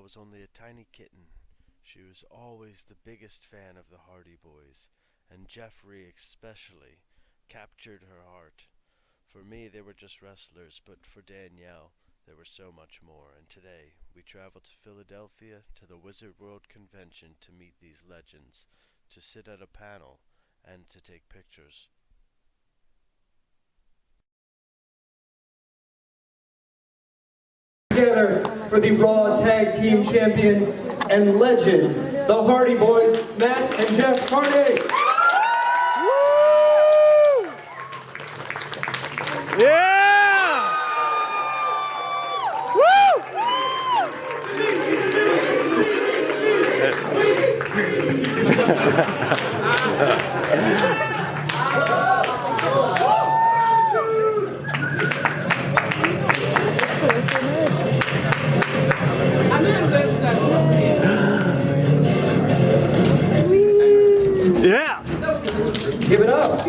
was only a tiny kitten, she was always the biggest fan of the Hardy Boys, and Jeffrey especially captured her heart. For me, they were just wrestlers, but for Danielle, there were so much more. And today, we travel to Philadelphia to the Wizard World Convention to meet these legends, to sit at a panel, and to take pictures. Together for the Raw Tag Team Champions and Legends, the Hardy Boys, Matt and Jeff Hardy. Yeah! Woo! Yeah! Give it up.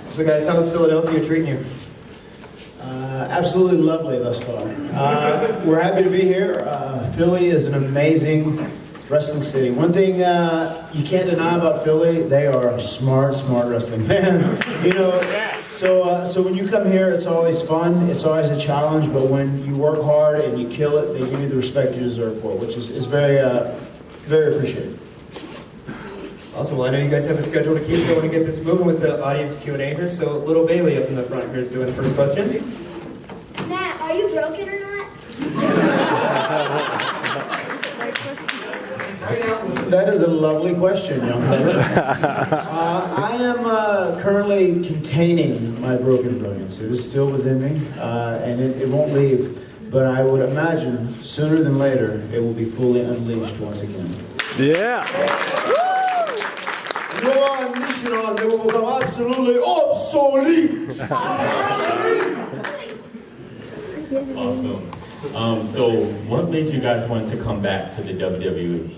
So guys, how's Philadelphia treating you? Absolutely lovely thus far. We're happy to be here. Philly is an amazing wrestling city. One thing you can't deny about Philly, they are smart wrestling fans. You know, so when you come here, it's always fun. It's always a challenge. But when you work hard and you kill it, they give you the respect you deserve for it, which is very appreciated. Awesome. Well, I know you guys have a schedule to keep, so I want to get this moving with the audience Q&A here. So, Little Bailey up in the front here is doing the first question. Matt, are you broken or not? That is a lovely question, young man. I am currently containing my broken brilliance. It is still within me, and it won't leave. But I would imagine sooner than later it will be fully unleashed once again. Yeah! No unleashing on, they will become absolutely obsolete. Awesome. So, what made you guys want to come back to the WWE?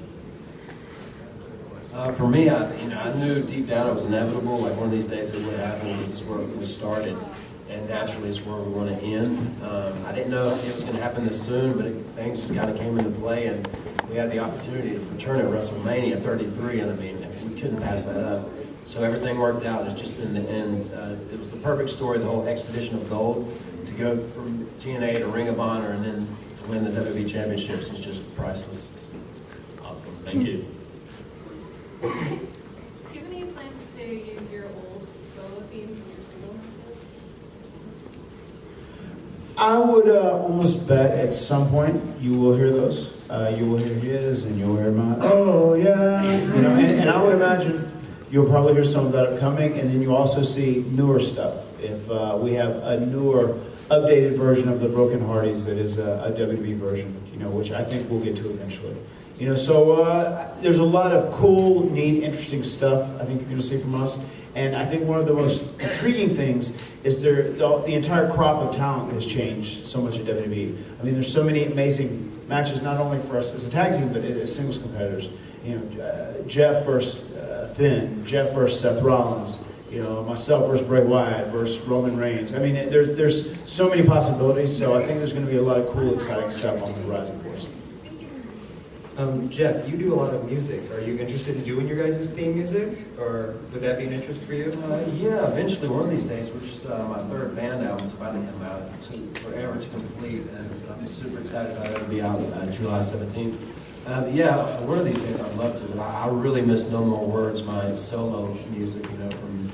For me, I knew deep down it was inevitable. Like one of these days it would happen. This is where we started, and naturally it's where we want to end. I didn't know if it was going to happen this soon, but things just kind of came into play, and we had the opportunity to return at WrestleMania 33, and I mean, we couldn't pass that up. So everything worked out. It's just in the end, it was the perfect story. The whole expedition of gold to go from TNA to Ring of Honor, and then to win the WWE championships was just priceless. Awesome. Thank you. Do you have any plans to use your old solo themes in your single matches? I would almost bet at some point you will hear those. You will hear his and you'll hear mine. Oh yeah, you know. And I would imagine you'll probably hear some of that upcoming, and then you also see newer stuff. If we have a newer, updated version of the Broken Hardys that is a WWE version, you know, which I think we'll get to eventually. You know, so there's a lot of cool, neat, interesting stuff I think you're going to see from us. And I think one of the most intriguing things is the entire crop of talent has changed so much at WWE. I mean, there's so many amazing matches, not only for us as a tag team, but as singles competitors. You know, Jeff versus Finn, Jeff versus Seth Rollins, you know, myself versus Bray Wyatt versus Roman Reigns. I mean, there's so many possibilities, so I think there's going to be a lot of cool, exciting stuff on the horizon for us. Jeff, you do a lot of music. Are you interested in doing your guys' theme music, or would that be an interest for you? Yeah, eventually one of these days. We're just, my third band album's about to come out. It took forever to complete, and I'm super excited about it. It'll be out July 17th. Yeah, one of these days I'd love to, but I really miss No More Words, my solo music, you know, from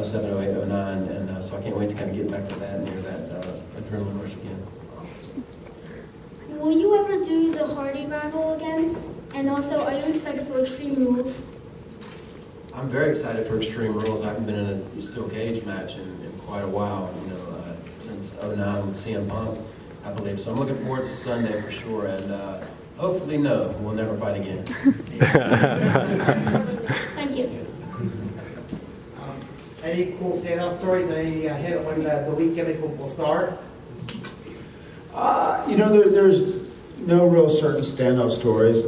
07, 08, 09, and so I can't wait to kind of get back to that and hear that adrenaline rush again. Will you ever do the Hardy Rival again? And also, are you excited for Extreme Rules? I'm very excited for Extreme Rules. I haven't been in a steel cage match in quite a while, you know, since 09 with CM Punk, I believe. So I'm looking forward to Sunday for sure, and hopefully, no, we'll never fight again. Thank you. Any cool standout stories? Any hit when the Delete gimmick will start? You know, there's no real certain standout stories.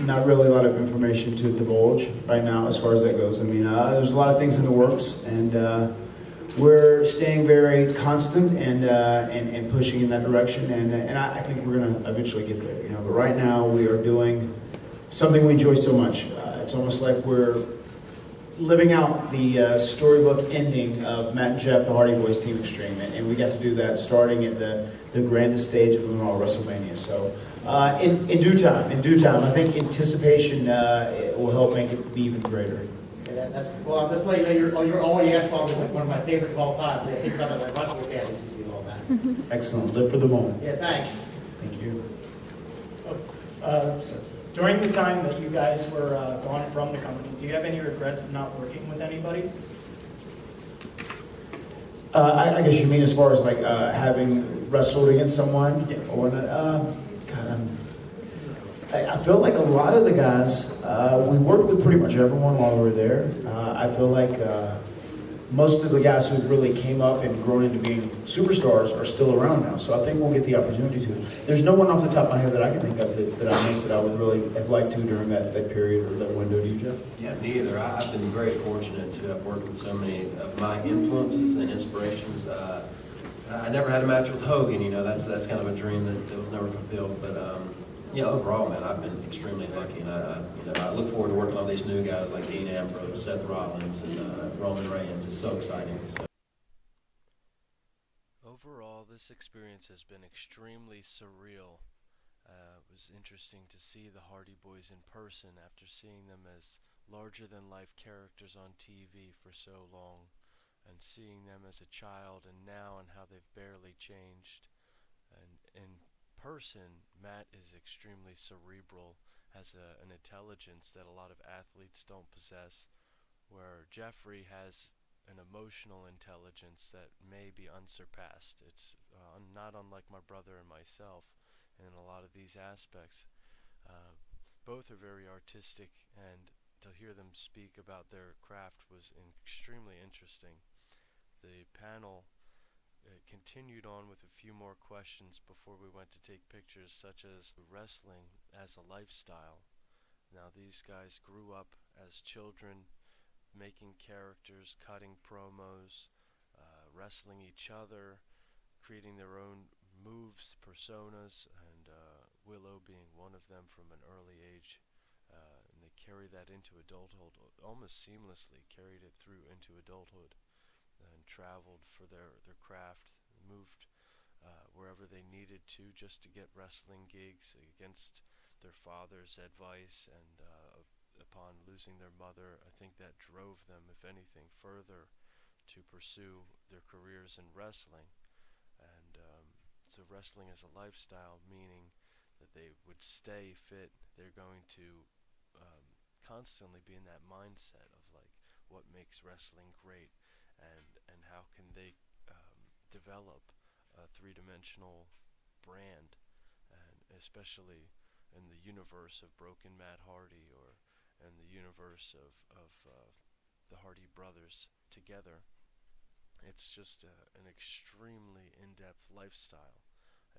Not really a lot of information to divulge right now as far as that goes. I mean, there's a lot of things in the works, and we're staying very constant and pushing in that direction, and I think we're going to eventually get there. You know, but right now we are doing something we enjoy so much. It's almost like we're living out the storybook ending of Matt and Jeff, the Hardy Boys Team Extreme, and we got to do that starting at the grandest stage of them all, WrestleMania. So in due time, I think anticipation will help make it be even greater. Yeah, well, I'm just letting you know, your All Yes song is like one of my favorites of all time. I think about my wrestling fantasies and all that. Excellent. Live for the moment. Yeah, thanks. Thank you. So during the time that you guys were gone from the company, do you have any regrets of not working with anybody? I guess you mean as far as like having wrestled against someone? Yes. Or whatnot? God, I feel like a lot of the guys, we worked with pretty much everyone while we were there. I feel like most of the guys who really came up and grown into being superstars are still around now. So I think we'll get the opportunity to. There's no one off the top of my head that I can think of that I missed that I would really have liked to during that period or that window. Do you, Jeff? Yeah, me either. I've been very fortunate to have worked with so many of my influences and inspirations. I never had a match with Hogan, you know, that's kind of a dream that was never fulfilled. But yeah, overall, man, I've been extremely lucky, and I look forward to working on these new guys like Dean Ambrose, Seth Rollins, and Roman Reigns. It's so exciting. So. Overall, this experience has been extremely surreal. It was interesting to see the Hardy Boys in person after seeing them as larger-than-life characters on TV for so long, and seeing them as a child and now and how they've barely changed. And in person, Matt is extremely cerebral, has an intelligence that a lot of athletes don't possess, where Jeffrey has an emotional intelligence that may be unsurpassed. It's not unlike my brother and myself in a lot of these aspects. Both are very artistic, and to hear them speak about their craft was extremely interesting. The panel continued on with a few more questions before we went to take pictures, such as wrestling as a lifestyle. Now, these guys grew up as children, making characters, cutting promos, wrestling each other, creating their own moves, personas, and Willow being one of them from an early age. And they carry that into adulthood, almost seamlessly carried it through into adulthood, and traveled for their craft, moved wherever they needed to just to get wrestling gigs against their father's advice, and upon losing their mother, I think that drove them, if anything, further to pursue their careers in wrestling. And so wrestling as a lifestyle, meaning that they would stay fit, they're going to constantly be in that mindset of like what makes wrestling great, and how can they develop a three-dimensional brand, and especially in the universe of Broken Matt Hardy, or in the universe of the Hardy brothers together. It's just an extremely in-depth lifestyle.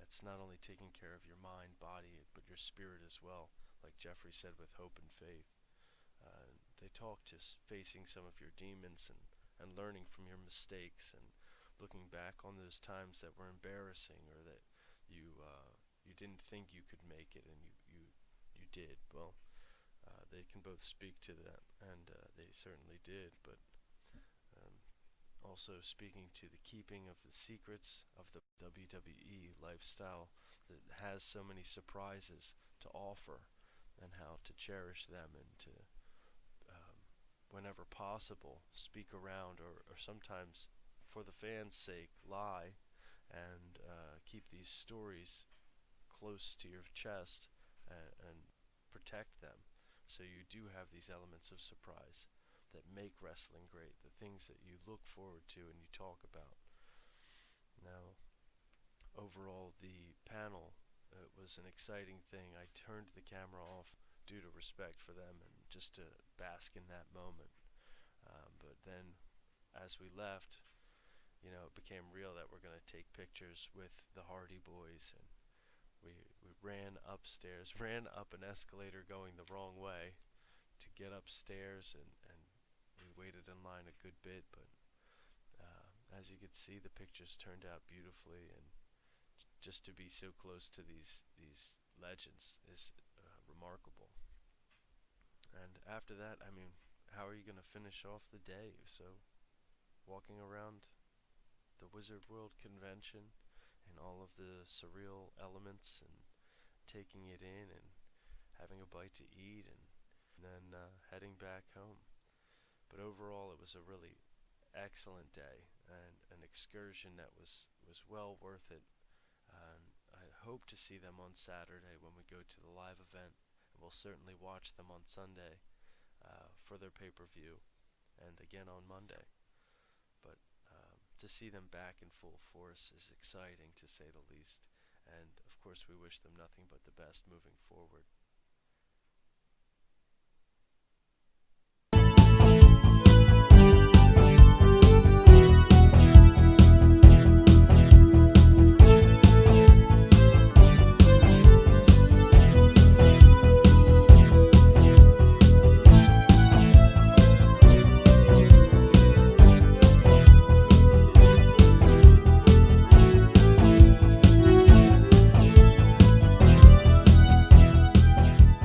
It's not only taking care of your mind, body, but your spirit as well, like Jeffrey said, with hope and faith. They talk to facing some of your demons, and learning from your mistakes, and looking back on those times that were embarrassing, or that you didn't think you could make it, and you did. Well, they can both speak to that, and they certainly did. But also speaking to the keeping of the secrets of the WWE lifestyle that has so many surprises to offer, and how to cherish them, and to whenever possible, speak around, or sometimes, for the fans' sake, lie, and keep these stories close to your chest, and protect them. So you do have these elements of surprise that make wrestling great, the things that you look forward to and you talk about. Now, overall, the panel, it was an exciting thing. I turned the camera off due to respect for them, and just to bask in that moment. But then, as we left, it became real that we're going to take pictures with the Hardy Boys, and we ran upstairs, ran up an escalator going the wrong way to get upstairs, and we waited in line a good bit, but as you could see, the pictures turned out beautifully, and just to be so close to these legends is remarkable. And after that, I mean, how are you going to finish off the day? So, walking around the Wizard World convention and all of the surreal elements and taking it in and having a bite to eat and then heading back home. But overall, it was a really excellent day and an excursion that was well worth it. And I hope to see them on Saturday when we go to the live event, and we'll certainly watch them on Sunday for their pay-per-view, and again on Monday. But to see them back in full force is exciting, to say the least. And of course, we wish them nothing but the best moving forward.